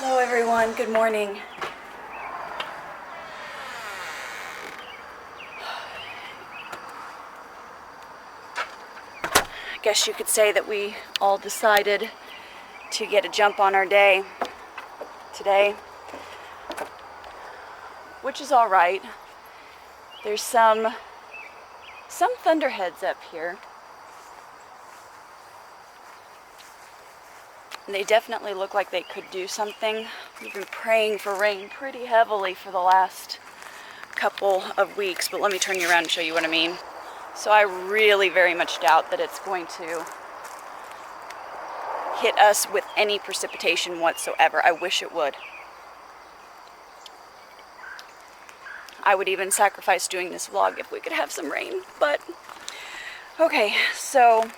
Hello everyone, good morning. I guess you could say that we all decided to get a jump on our day today, which is all right. There's some thunderheads up here. They definitely look like they could do something. We've been praying for rain pretty heavily for the last couple of weeks, but let me turn you around and show you what I mean. So I really very much doubt that it's going to hit us with any precipitation whatsoever. I wish it would. I would even sacrifice doing this vlog if we could have some rain, but okay, so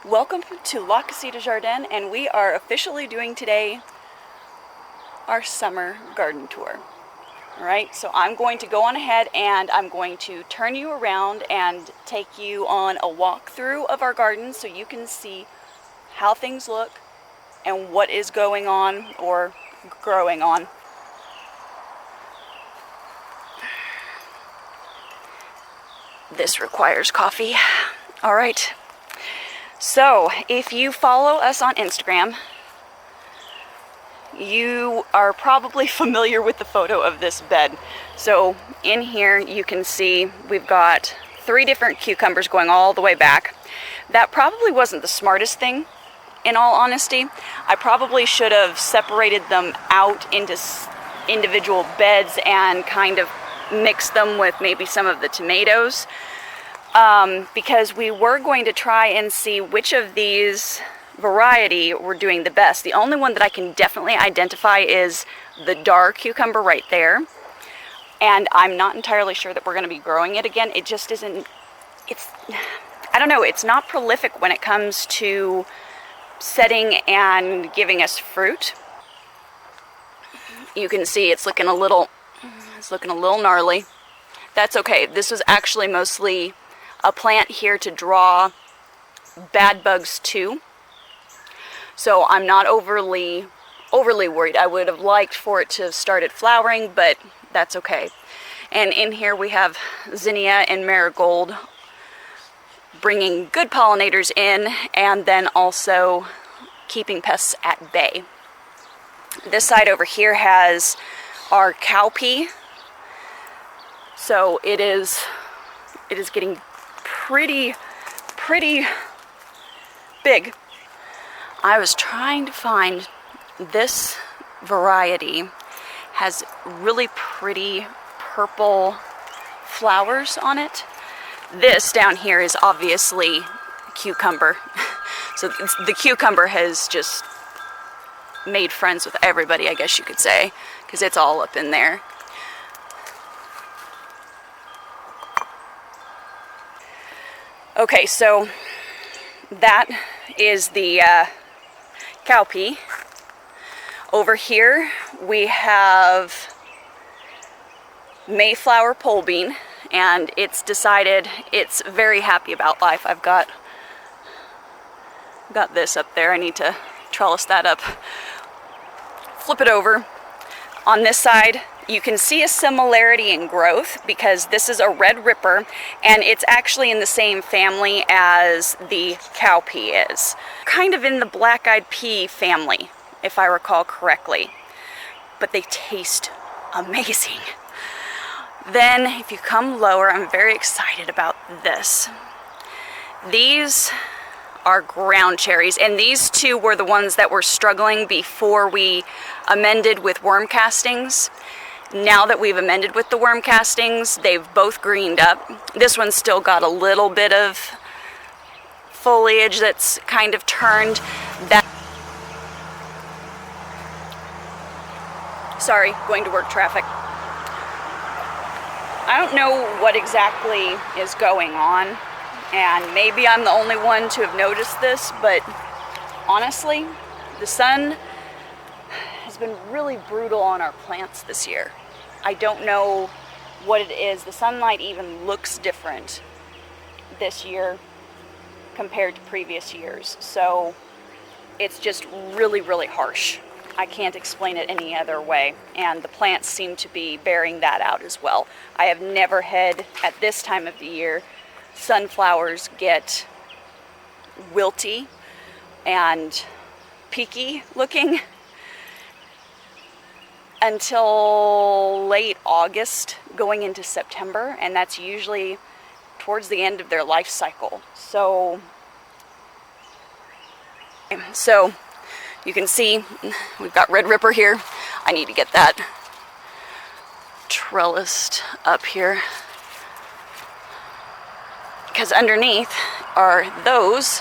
welcome to La Casita Jardin, and we are officially doing today our summer garden tour. Alright, so I'm going to go on ahead and I'm going to turn you around and take you on a walkthrough of our garden so you can see how things look and what is going on or growing on. This requires coffee. Alright. So, if you follow us on Instagram, you are probably familiar with the photo of this bed. So, in here you can see we've got 3 different cucumbers going all the way back. That probably wasn't the smartest thing, in all honesty. I probably should have separated them out into individual beds and kind of mixed them with maybe some of the tomatoes. Because we were going to try and see which of these variety were doing the best. The only one that I can definitely identify is the dark cucumber right there. And I'm not entirely sure that we're going to be growing it again. It just isn't, I don't know, it's not prolific when it comes to setting and giving us fruit. You can see it's looking a little gnarly. That's okay. This was actually mostly a plant here to draw bad bugs to. So I'm not overly worried. I would have liked for it to have started flowering, but that's okay. And in here we have Zinnia and Marigold bringing good pollinators in and then also keeping pests at bay. This side over here has our Cowpea. So it is getting pretty big. I was trying to find this variety has really pretty purple flowers on it. This down here is obviously cucumber. So the cucumber has just made friends with everybody, I guess you could say, because it's all up in there. Okay, so that is the Cowpea. Over here we have Mayflower pole bean, and it's decided it's very happy about life. I've got this up there. I need to trellis that up. Flip it over. On this side, you can see a similarity in growth because this is a red ripper and it's actually in the same family as the Cowpea is. Kind of in the black-eyed pea family, if I recall correctly. But they taste amazing. Then, if you come lower, I'm very excited about this. These are ground cherries, and these two were the ones that were struggling before we amended with worm castings. Now that we've amended with the worm castings, they've both greened up. This one's still got a little bit of foliage that's kind of turned. Sorry, going to work traffic. I don't know what exactly is going on, and maybe I'm the only one to have noticed this, but honestly, the sun has been really brutal on our plants this year. I don't know what it is. The sunlight even looks different this year compared to previous years. So it's just really, really harsh. I can't explain it any other way, and the plants seem to be bearing that out as well. I have never had, at this time of the year, sunflowers get wilty and peaky looking until late August going into September, and that's usually towards the end of their life cycle. So you can see we've got Red Ripper here. I need to get that trellised up here, because underneath are those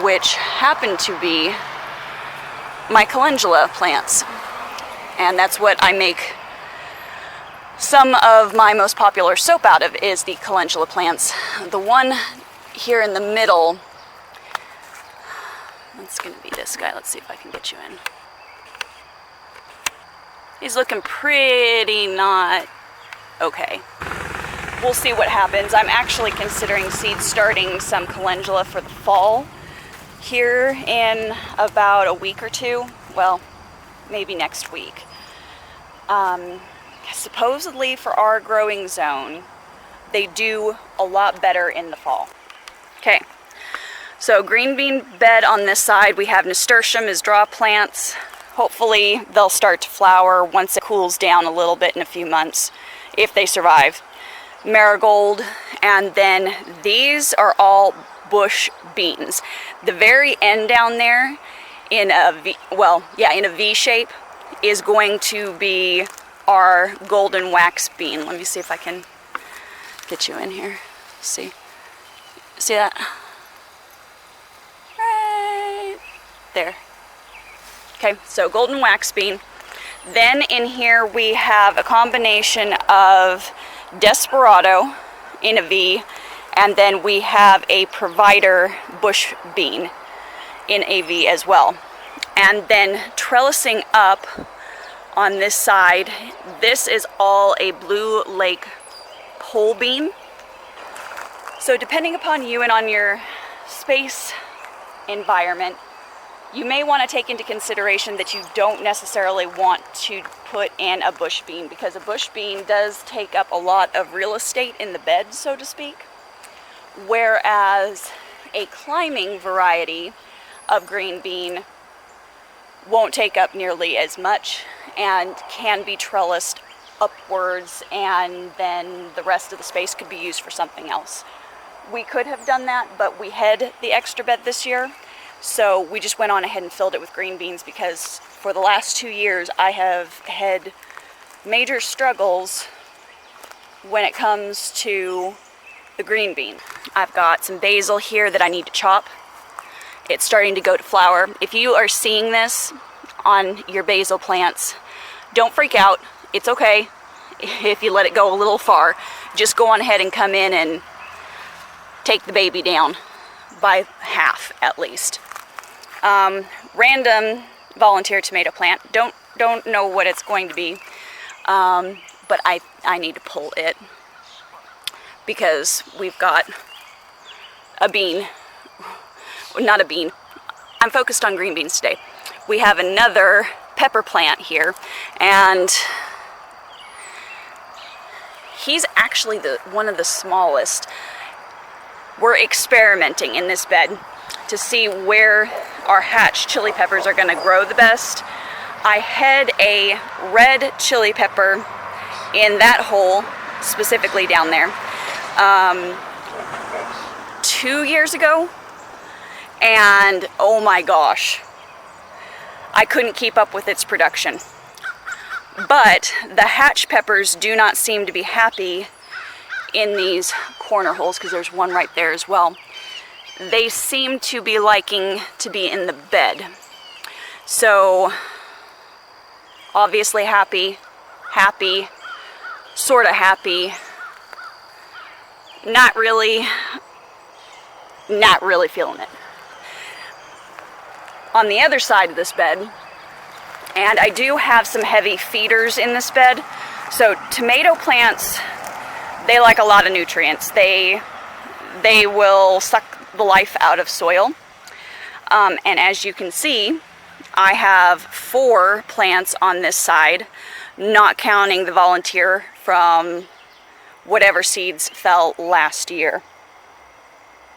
which happen to be my Calendula plants, and that's what I make some of my most popular soap out of, is the Calendula plants. The one here in the middle, that's going to be this guy. Let's see if I can get you in. He's looking pretty not okay. We'll see what happens. I'm actually considering seed starting some calendula for the fall here in about a week or two. Well, maybe next week. Supposedly for our growing zone, they do a lot better in the fall. Okay, so green bean bed on this side. We have nasturtium as draw plants. Hopefully they'll start to flower once it cools down a little bit in a few months, if they survive. Marigold, and then these are all bush beans. The very end down there in a V, in a V shape is going to be our golden wax bean. Let me see if I can get you in here. See that? Right there. Okay, so golden wax bean. Then in here we have a combination of Desperado in a V, and then we have a Provider bush bean in a V as well. And then trellising up on this side, this is all a Blue Lake pole bean. So depending upon you and on your space environment, you may want to take into consideration that you don't necessarily want to put in a bush bean, because a bush bean does take up a lot of real estate in the bed, so to speak, whereas a climbing variety of green bean won't take up nearly as much and can be trellised upwards, and then the rest of the space could be used for something else. We could have done that, but we had the extra bed this year, so we just went on ahead and filled it with green beans, because for the last 2 years I have had major struggles when it comes to the green bean. I've got some basil here that I need to chop. It's starting to go to flower. If you are seeing this on your basil plants, don't freak out. It's okay if you let it go a little far. Just go on ahead and come in and take the baby down by half at least. Random volunteer tomato plant. Don't know what it's going to be, but I need to pull it because we've got a bean. Not a bean. I'm focused on green beans today. We have another pepper plant here, and he's actually one of the smallest. We're experimenting in this bed to see where our hatch chili peppers are going to grow the best. I had a red chili pepper in that hole, specifically down there, 2 years ago, and oh my gosh, I couldn't keep up with its production. But the hatch peppers do not seem to be happy in these corner holes, because there's one right there as well. They seem to be liking to be in the bed. So obviously happy, sorta happy, not really feeling it. On the other side of this bed, and I do have some heavy feeders in this bed, so tomato plants, they like a lot of nutrients. They will suck the life out of soil, and as you can see, I have 4 plants on this side, not counting the volunteer from whatever seeds fell last year.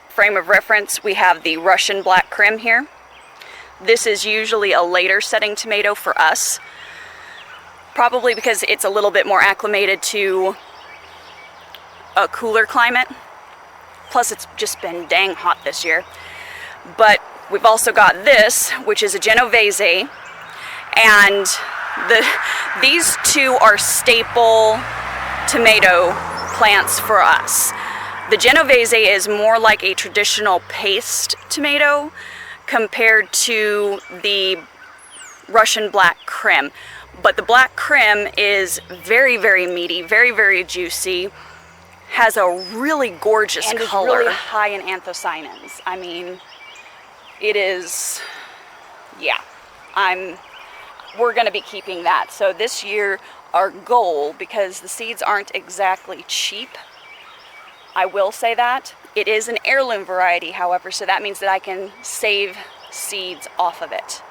Frame of reference, we have the Russian black crim here. This is usually a later setting tomato for us, probably because it's a little bit more acclimated to a cooler climate. Plus it's just been dang hot this year. But we've also got this, which is a Genovese, and these two are staple tomato plants for us. The Genovese is more like a traditional paste tomato compared to the Russian black crim. But the black crim is very, very meaty, very, very juicy, has a really gorgeous and color. And is really high in anthocyanins. I mean, it is, yeah, we're gonna be keeping that. So this year, our goal, because the seeds aren't exactly cheap, I will say that. It is an heirloom variety, however, so that means that I can save seeds off of it.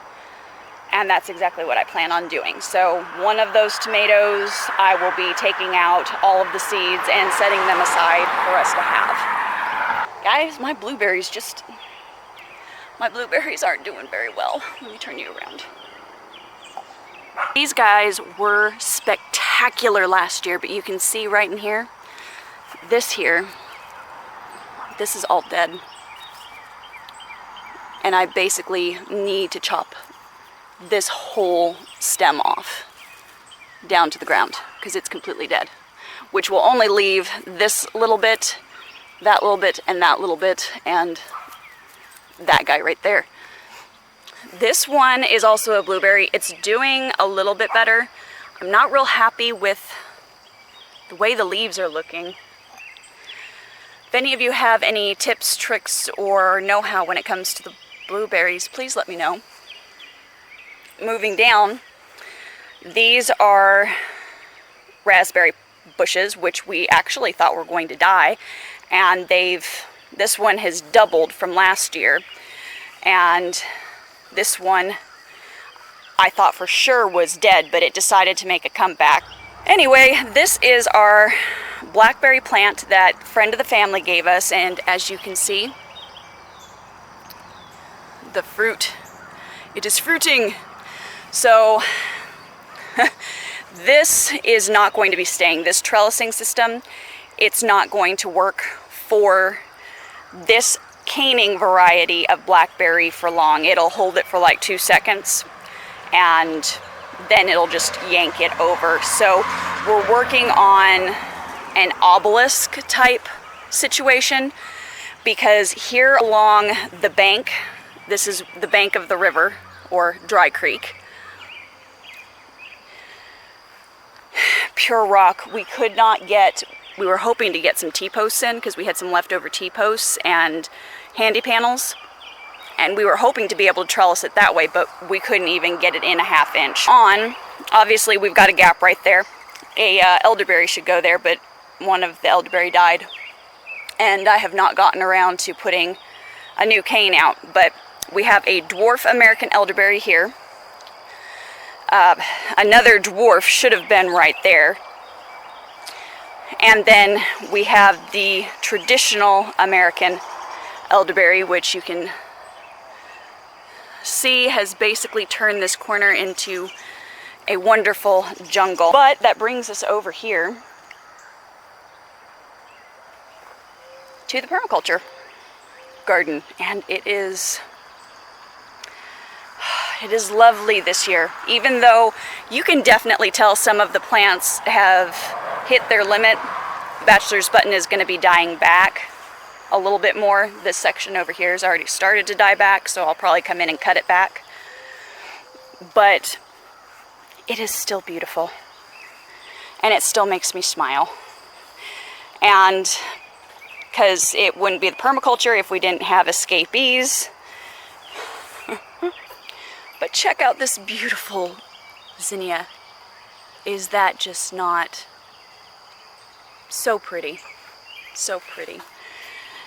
And that's exactly what I plan on doing. So one of those tomatoes, I will be taking out all of the seeds and setting them aside for us to have. Guys, my blueberries aren't doing very well. Let me turn you around. These guys were spectacular last year, but you can see right in here, this is all dead. And I basically need to chop this whole stem off down to the ground because it's completely dead, which will only leave this little bit, that little bit, and that little bit, and that guy right there. This one is also a blueberry. It's doing a little bit better. I'm not real happy with the way the leaves are looking. If any of you have any tips, tricks, or know-how when it comes to the blueberries, please let me know. Moving down, these are raspberry bushes, which we actually thought were going to die, and this one has doubled from last year, and this one I thought for sure was dead, but it decided to make a comeback. Anyway, this is our blackberry plant that friend of the family gave us, and as you can see, the fruit, it is fruiting. So this is not going to be staying. This trellising system, it's not going to work for this caning variety of blackberry for long. It'll hold it for like 2 seconds and then it'll just yank it over. So we're working on an obelisk type situation, because here along the bank, this is the bank of the river or dry creek, pure rock. We were hoping to get some T-posts in because we had some leftover T-posts and handy panels, and we were hoping to be able to trellis it that way, but we couldn't even get it in a 1/2 inch. Obviously we've got a gap right there. A elderberry should go there, but one of the elderberry died, and I have not gotten around to putting a new cane out. But we have a dwarf American elderberry here. Another dwarf should have been right there. And then we have the traditional American elderberry, which you can see has basically turned this corner into a wonderful jungle. But that brings us over here to the Permaculture Garden, and it is lovely this year. Even though you can definitely tell some of the plants have hit their limit, the bachelor's button is going to be dying back a little bit more. This section over here has already started to die back, so I'll probably come in and cut it back. But it is still beautiful, and it still makes me smile. And because it wouldn't be the permaculture if we didn't have escapees. But check out this beautiful zinnia. Is that just not so pretty? So pretty.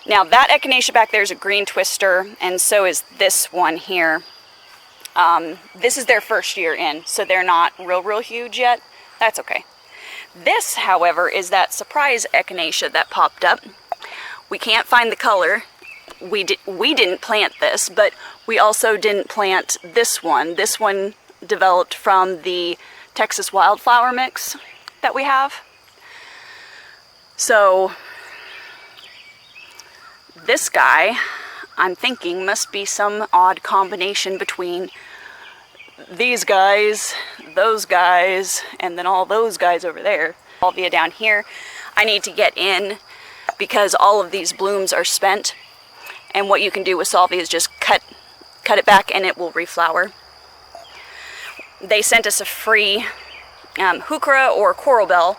Now that echinacea back there is a green twister, and so is this one here. This is their first year in, so they're not real huge yet. That's okay. This, however, is that surprise echinacea that popped up. We can't find the color. We didn't plant this, but we also didn't plant this one. This one developed from the Texas wildflower mix that we have. So this guy, I'm thinking, must be some odd combination between these guys, those guys, and then all those guys over there. Salvia down here, I need to get in because all of these blooms are spent. And what you can do with salvia is just cut it back and it will reflower. They sent us a free heuchera or coral bell.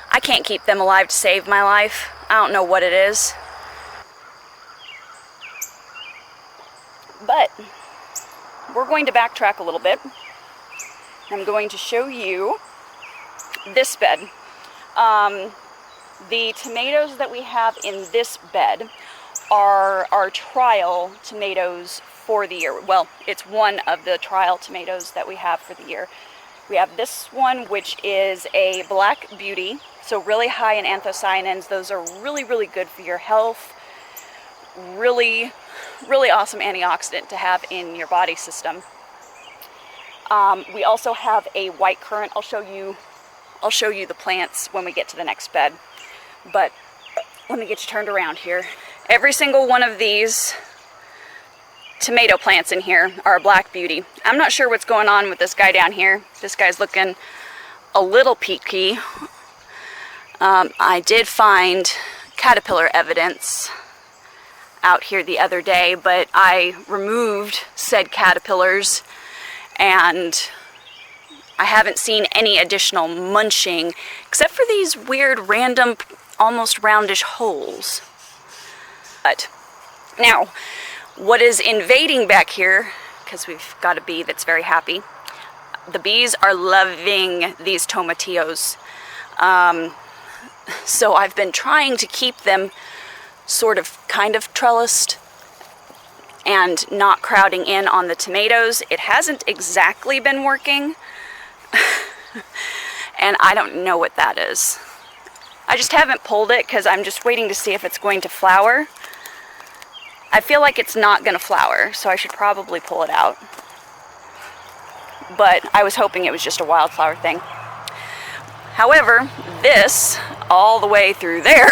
I can't keep them alive to save my life. I don't know what it is. But we're going to backtrack a little bit. I'm going to show you this bed. The tomatoes that we have in this bed are our trial tomatoes for the year. Well, it's one of the trial tomatoes that we have for the year. We have this one, which is a Black Beauty, so really high in anthocyanins. Those are really good for your health. Really awesome antioxidant to have in your body system. We also have a white currant. I'll show you the plants when we get to the next bed. But let me get you turned around here. Every single one of these tomato plants in here are a Black Beauty. I'm not sure what's going on with this guy down here. This guy's looking a little peaky. I did find caterpillar evidence out here the other day, but I removed said caterpillars and I haven't seen any additional munching except for these weird random almost roundish holes. But now what is invading back here, because we've got a bee that's very happy, the bees are loving these tomatillos. So I've been trying to keep them kind of trellised and not crowding in on the tomatoes. It hasn't exactly been working. And I don't know what that is. I just haven't pulled it because I'm just waiting to see if it's going to flower. I feel like it's not going to flower, so I should probably pull it out. But I was hoping it was just a wildflower thing. However, this, all the way through there,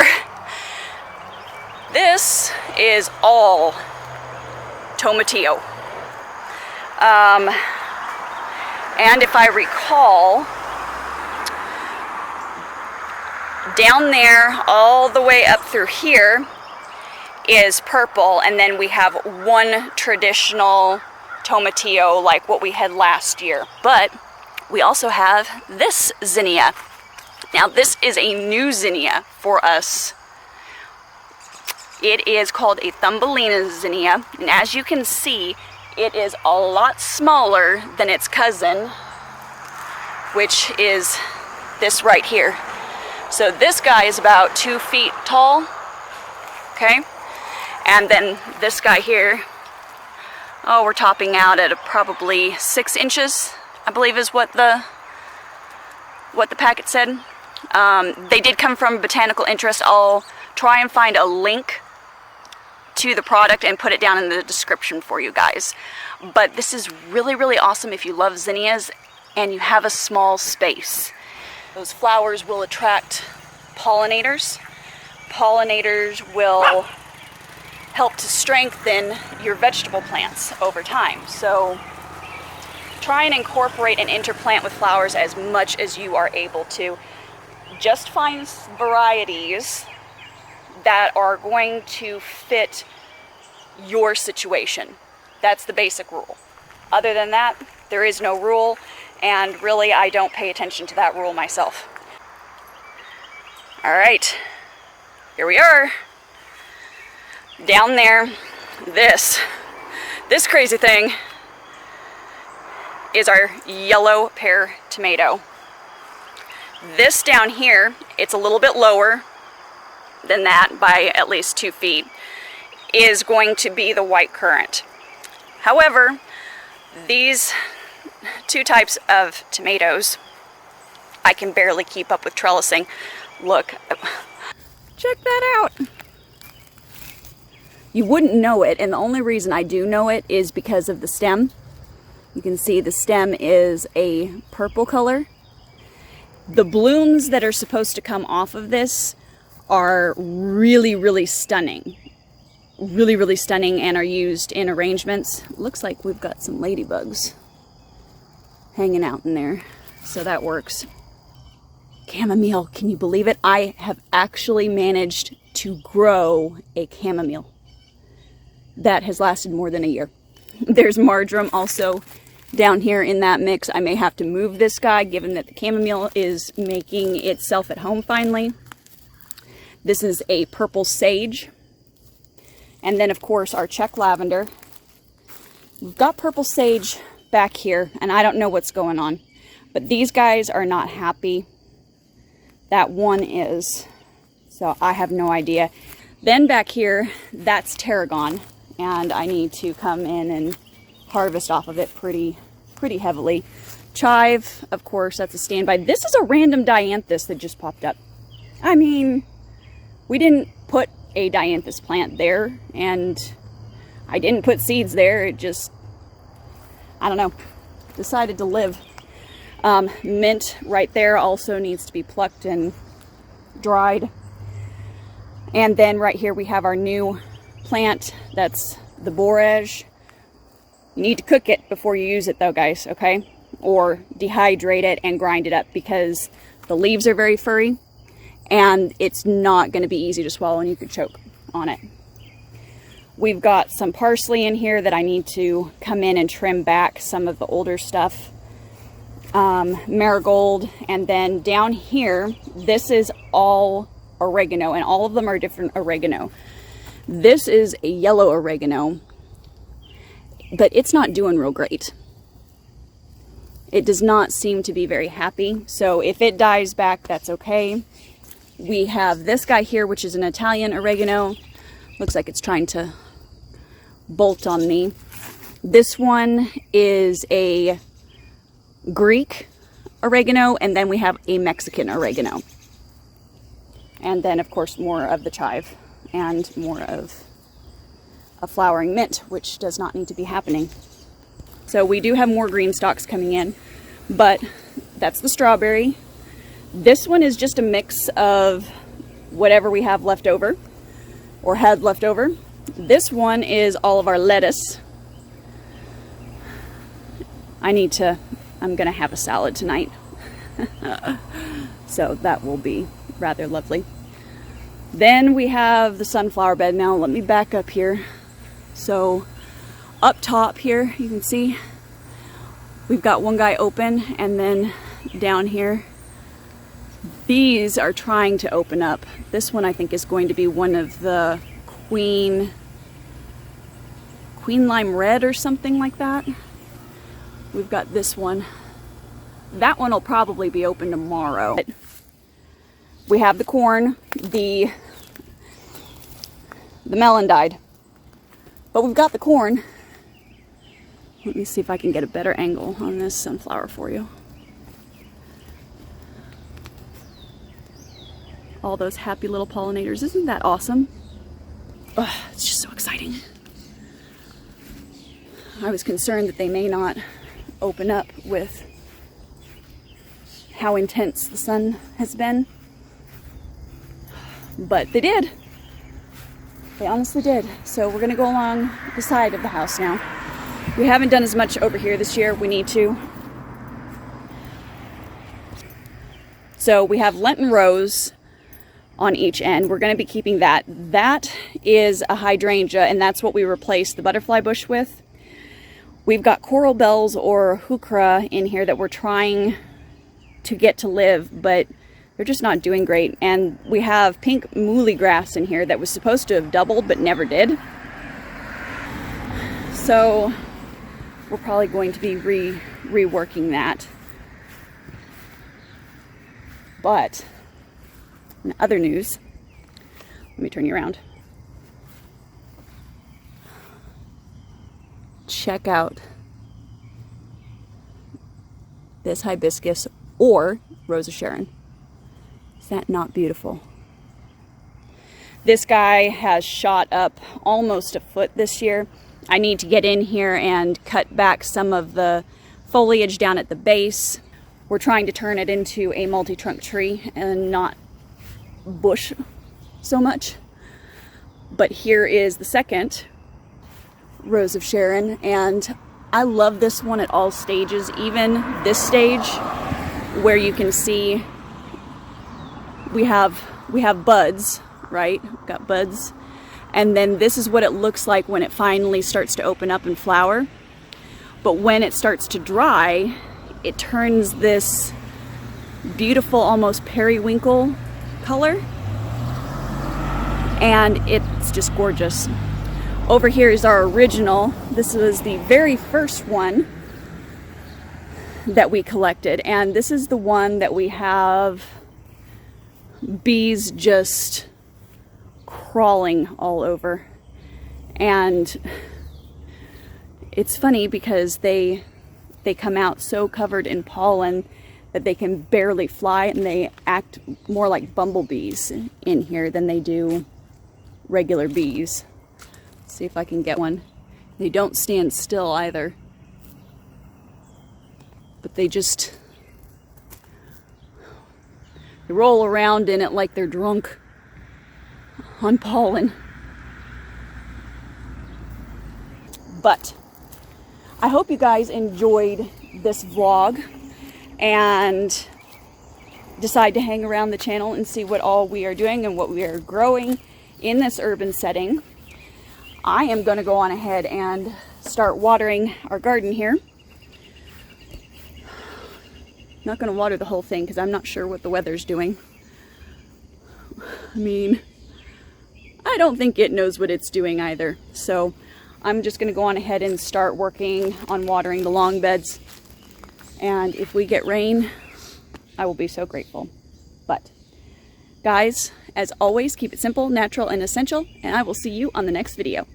this is all tomatillo. And if I recall, down there, all the way up through here, is purple, and then we have one traditional tomatillo like what we had last year. But we also have this zinnia. Now this is a new zinnia for us. It is called a Thumbelina Zinnia, and as you can see, it is a lot smaller than its cousin, which is this right here. So this guy is about 2 feet tall, okay? And then this guy here, oh, we're topping out at probably 6 inches, I believe is what the packet said. They did come from Botanical Interest. I'll try and find a link to the product and put it down in the description for you guys. But this is really awesome if you love zinnias and you have a small space. Those flowers will attract pollinators. Pollinators will help to strengthen your vegetable plants over time. So try and incorporate and interplant with flowers as much as you are able to. Just find varieties that are going to fit your situation. That's the basic rule. Other than that, there is no rule, and really I don't pay attention to that rule myself. All right, here we are. Down there, this crazy thing is our yellow pear tomato. This down here, it's a little bit lower than that by at least 2 feet, is going to be the white currant. However, These two types of tomatoes, I can barely keep up with trellising. Look, check that out. You wouldn't know it, and the only reason I do know it is because of the stem. You can see the stem is a purple color. The blooms that are supposed to come off of this are really, really stunning. Really, really stunning, and are used in arrangements. Looks like we've got some ladybugs hanging out in there, so that works. Chamomile, can you believe it? I have actually managed to grow a chamomile that has lasted more than a year. There's marjoram also down here in that mix. I may have to move this guy, given that the chamomile is making itself at home finally. This is a purple sage. And then, of course, our Czech lavender. We've got purple sage back here, and I don't know what's going on. But these guys are not happy. That one is. So I have no idea. Then back here, that's tarragon. And I need to come in and harvest off of it pretty heavily. Chive, of course, that's a standby. This is a random dianthus that just popped up. I mean, we didn't put a dianthus plant there, and I didn't put seeds there. It just, I don't know, decided to live. Mint right there also needs to be plucked and dried. And then right here we have our new plant. That's the borage. You need to cook it before you use it though, guys, okay? Or dehydrate it and grind it up, because the leaves are very furry and it's not going to be easy to swallow and you could choke on it. We've got some parsley in here that I need to come in and trim back some of the older stuff. Marigold, and then down here, this is all oregano, and all of them are different oregano. This is a yellow oregano, but it's not doing real great. It does not seem to be very happy, so if it dies back, that's okay. We have this guy here, which is an Italian oregano. Looks like it's trying to bolt on me. This one is a Greek oregano, and then we have a Mexican oregano. And then, of course, more of the chive and more of a flowering mint, which does not need to be happening. So we do have more green stalks coming in, but that's the strawberry. This one is just a mix of whatever we have left over or had left over. This one is all of our lettuce. I'm gonna have a salad tonight. So that will be rather lovely. Then we have the sunflower bed. Now let me back up here. So up top here, you can see we've got one guy open, and then down here, these are trying to open up. This one I think is going to be one of the Queen Lime Red or something like that. We've got this one. That one will probably be open tomorrow. We have the corn. The melon died. But we've got the corn. Let me see if I can get a better angle on this sunflower for you. All those happy little pollinators. Isn't that awesome? Ugh, it's just so exciting. I was concerned that they may not open up with how intense the sun has been. But they did. They honestly did. So we're gonna go along the side of the house now. We haven't done as much over here this year. We need to. So we have Lenten rose on each end. We're gonna be keeping that. That is a hydrangea, and that's what we replaced the butterfly bush with. We've got coral bells or heuchera in here that we're trying to get to live, but they're just not doing great. And we have pink muhly grass in here that was supposed to have doubled but never did. So we're probably going to be reworking that. But in other news, let me turn you around. Check out this hibiscus or Rose of Sharon. Is that not beautiful? This guy has shot up almost a foot this year. I need to get in here and cut back some of the foliage down at the base. We're trying to turn it into a multi-trunk tree and not bush so much. But here is the second Rose of Sharon, and I love this one at all stages, even this stage where you can see we have buds, right? We've got buds. And then this is what it looks like when it finally starts to open up and flower. But when it starts to dry, it turns this beautiful, almost periwinkle color. And it's just gorgeous. Over here is our original. This was the very first one that we collected. And this is the one that we have bees just crawling all over. And it's funny because they come out so covered in pollen that they can barely fly, and they act more like bumblebees in here than they do regular bees. Let's see if I can get one. They don't stand still either, but they roll around in it like they're drunk on pollen. But I hope you guys enjoyed this vlog and decide to hang around the channel and see what all we are doing and what we are growing in this urban setting. I am going to go on ahead and start watering our garden here. Not going to water the whole thing because I'm not sure what the weather's doing. I mean, I don't think it knows what it's doing either. So I'm just going to go on ahead and start working on watering the long beds. And if we get rain, I will be so grateful. But guys, as always, keep it simple, natural, and essential, and I will see you on the next video.